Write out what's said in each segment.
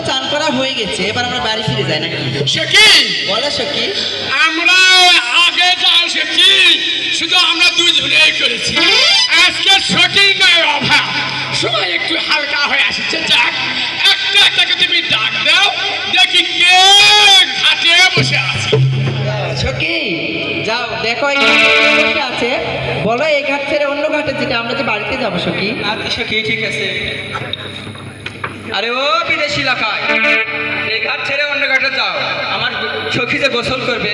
চান করা হয়ে গেছে, এবার আমরা বাড়ি ফিরে যাই নাকি? সখী বলো সখী। আমরা আগে যা এসেছি শুধু আমরা দুজনেই করেছি, আজকে সখীর নয় অভাব, সবাই একটু হালকা হয়ে আসছে। যাক, একটা একটাকে তুমি ডাক দাও, দেখি কে ঘাটে বসে আছে। সখী যাও দেখো এই ঘাটে কে বসে আছে, বলো এই ঘাট ছেড়ে অন্য ঘাটে যেটা আমরা যে বাড়িতে যাবো সখী। আচ্ছা সখী, ঠিক আছে। আরে ও বিদেশি এলাকায়, এই ঘাট ছেড়ে অন্য ঘাটে যাও, আমার সখী যে গোসল করবে।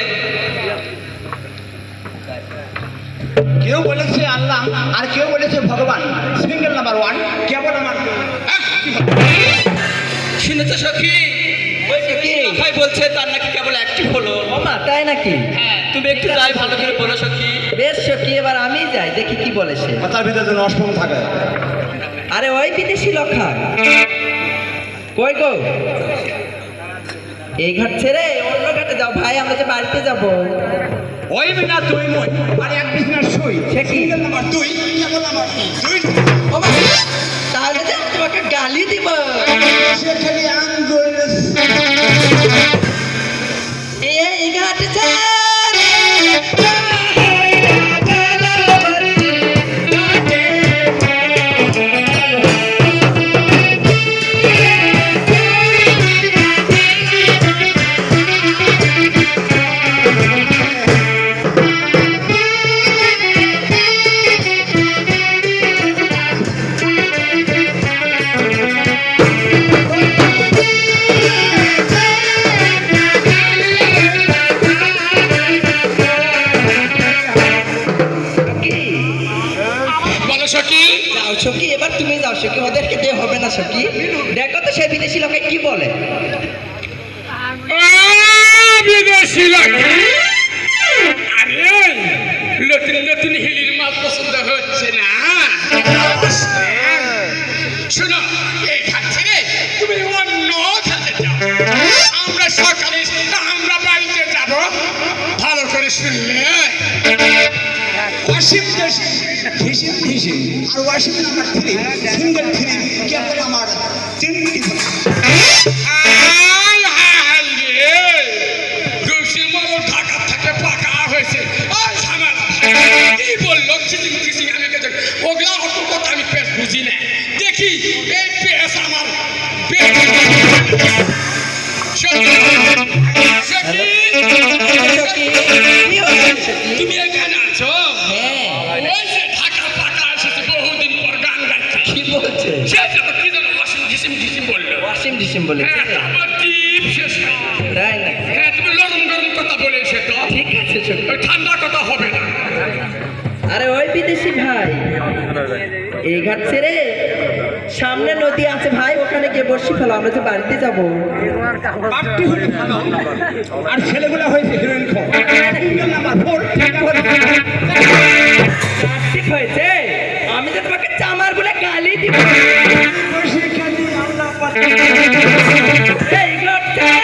কেউ বলেছে আল্লাহ আর কেউ বলেছে ভগবান, সিঙ্গেল নাম্বার ওয়ান কেবল আমার। শুনেছো সখী, ওই সখী ভাই বলছে তার নাকি কেবল অ্যাক্টিভ হলো। ওমা তাই নাকি? হ্যাঁ, তুমি একটু যাই ভালো করে বলো সখী। বেশ সখী, এবার আমি যাই দেখি কি বলে সে। মাথার ভিতরে যেন অষ্টম থাকে। আরে ওই বিদেশি লক্ষা কই গো, এই ঘাট ছেড়ে অন্য ঘাটে যাও ভাই, আমরা যে বাড়িতে যাব। ওই বিনা তুই মই আর এক বিছনার শুই, সে কি? সিঙ্গেল নাম্বার তুই কেবল আমার তুই। ওমা, তাহলে যে তোমাকে গালি দিব। সে খালি আঙ্গুল এই ঘাট ছেড়ে বলো সখী। যাও সখী, এবার তুমি যাও সখী, ওদেরকে দিয়ে হবে না সখী। দেখো তো সেই বিদেশি লোকে কি বলে। ও বিদেশি লোক, আরে নতুন নতুন হিলির মাল পছন্দ হচ্ছে না। শোনো, এই ঘাট ছেড়ে তুমি অন্য ঘাটে যাও, আমরা সকালে আমরা বাড়িতে যাব। ভালো করে শুনলে, ওয়াশিপ ঢিসিম ঢিসিম আর ওয়াশিপ নাম্বার থ্রি সিঙ্গেল থ্রি কেবল আমার তিনটি। আয় হায় রে, ঘুষি মারো ঢাকা থেকে পাকা হয়েছে। ওই ঝামেলা কি বললো, খিচিং খিচিং আমি গেছি, ওগুলা অত কথা আমি পেশ বুঝি না। দেখি এই পেশ আমার তুমি এখানে আছো? হ্যাঁ, ওই যে ঢাকা পাকা এসেছে বহুদিন পর গান গাইছে। কি বলছে? সে যেন কি যেন ওয়াশিং ঢিসিম ঢিসিম বললো। ওয়াসিম ডিসিম বলেছে? হ্যাঁ, আমার টিপ শেষ হয়। তাই না? হ্যাঁ, তুমি গরম গরম কথা বলে এসে তো ঠিক আছে সখী। ওই ঠান্ডা কথা হবে না। আরে ওই বিদেশি ভাই, এই ঘাট ছেড়ে সামনে নদী আছে ভাই, ওখানে গিয়ে বসি ফেলো, আমরা যে বাড়িতে যাবো। পার্টি হলে ভালো, আর ছেলেগুলো হয়েছে হিরোইন খো সিঙ্গেল নাম্বার ফোর। ঠিক হয়েছে, আমি যে তোমাকে চামার বলে গালি দিব। এই ঘাট ছেড়ে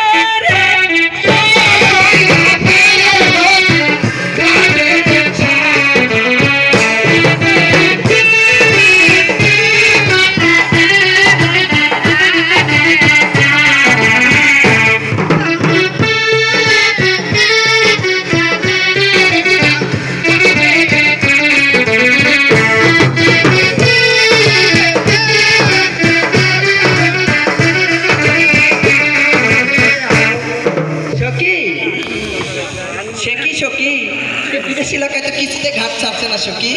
বিদেশি লোক এত কিছুতে ঘাট ছাড়ছে না সখী।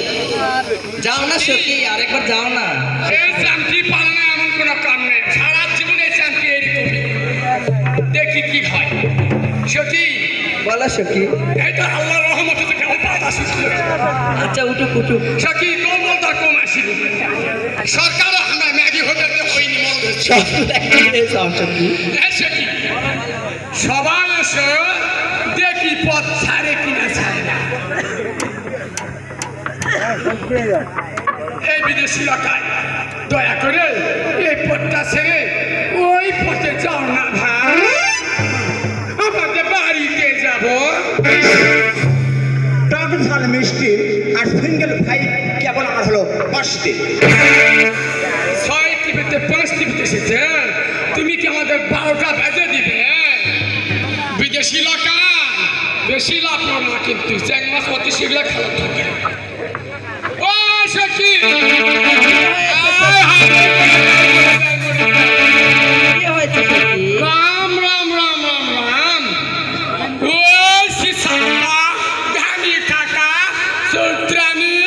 যাও না সখী, আরেকবার যাও না। এই চামটি পারে না এমন কোনো কাম নেই, সারা জীবনে চামটি এরকমই। দেখি কি হয়। সখী বলো সখী। এই তো আল্লাহর রহমতে তো কেমন পাতা সৃষ্টি হয়েছে। আচ্ছা উঠুক উঠুক। সখী কমলটা কম আসিনি, সরকার আমরা ম্যাগি হোটেলে হইনি মন হচ্ছে। সব দেখে যাও সখী। হ্যাঁ সখী, সবাই এসে দেখি পথ ছাড়ে কিনা ছাড়ে না। এই বিদেশি এলাকায় দয়া করে এই পথটা ছেড়ে ওই পথে যাও না ভাই, আমাদের বাড়িতে যাব। টক ঝাল মিষ্টি আর সিঙ্গেল ফাইভ কেবল আমার হলো 5টি। 6 টিভিতে 5 টিভিতে এসেছে, তুমি কি আমাদের 12টা বেজে দিবে। বিদেশি লোকা বেশি লাভ না, কিন্তু চ্যাং মাছ অতি শীঘ্র খেলা থাকে। ও সখী, কি হয়েছে সখী? রাম রাম রাম রাম রাম। ও শিশান্তা ধানি কাকা সৌত্রানী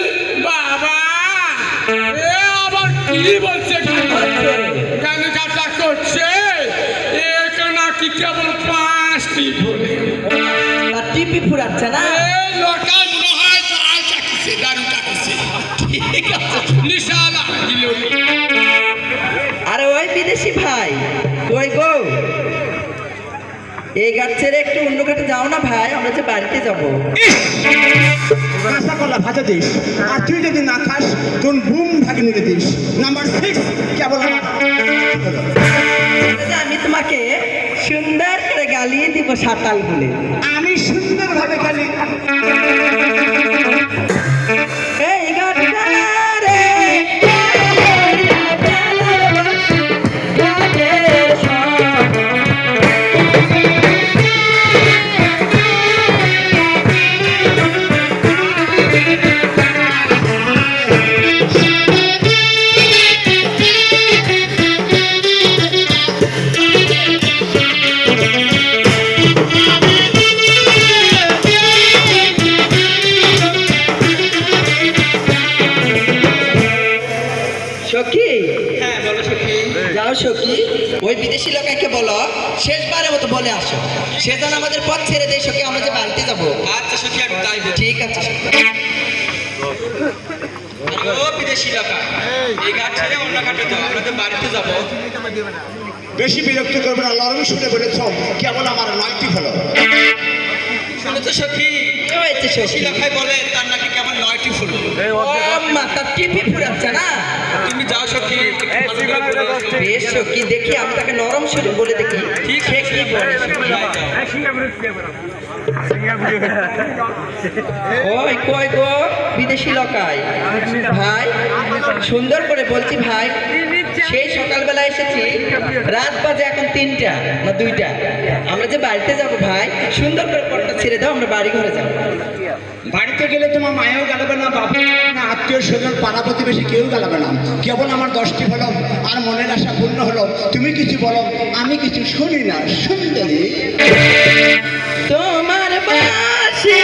বাবা, এ আবার কি বলছে? ধানি কাকা করছে এক নাকি কেবল 5টি বলে। আর টিপি ফুরাচ্ছে না? এই লোকাল মনে হয় চাল চাকিছে, দারু চাকিছে। ঠিক আছে। নিশালা দিল। আরে ওই বিদেশি ভাই, কই গো? এই ঘাট ছেড়ে একটু অন্য ঘাটে যাও না ভাই, আমরা যে বাড়িতে যাবো। কাঁচা কলা ভাজা দিস, আর তুই যদি না খাস তোর বুম ভাগে নিয়ে দিস। নাম্বার 6 কেবল আমি তোমাকে সুন্দর করে গালিয়ে দিব সাতাল বলে। আমি সুন্দরভাবে খালি এই ঘাটটা রে, সখী, হ্যাঁ বলো সখী। যাও সখী, ওই বিদেশি লোকাকে বলো শেষবারের মতো বলে আসো, সে যেন আমাদের পথ ছেড়ে দেয় সখী, আমরা যে বাড়িতে যাবো। আচ্ছা সখী, আমি তাই বলি। ঠিক আছে সখী। ও বিদেশি লোকা, এই ঘাট ছেড়ে অন্য ঘাটে যাও, আমরা তো বাড়িতে যাবো। বেশি বিরক্ত করবে না, লরম শুনে বলেছ কেবল আমার 9টি হলো। শুনেছো সখী? কি হয়েছে বিদেশি সখী? লোকাই বলে তার নাকি কেমন 9টি ফুল। ও মাথা টিপি ফুরাচ্ছে না? তুমি যাও সখী, একটু ভালো করে বলে আসো। বেশ সখী, দেখি আমি তাকে নরম সুরে বলে দেখি ঠিক সে কি বলে সখী। যাও, যাও। ওই কই গো বিদেশি লোকাই ভাই, সুন্দর করে বলছি ভাই, সেই সকালবেলা এসেছি, রাত বাজে এখন 3টা না 2টা, আমরা যে বাড়িতে যাব ভাই, সুন্দর করে পথটা ছেড়ে দাও, আমরা বাড়ি ঘরে যাবো। বাড়িতে গেলে তোমার মায়েও গালাবে না, বাবা না, আত্মীয় স্বজন পাড়া প্রতিবেশী কেউ গালাবে না। কেবল আমার 10টি হলো, আর মনের আশা পূর্ণ হলো। তুমি কিছু বলো, আমি কিছু শুনি না। সুন্দরী তোমার বাসি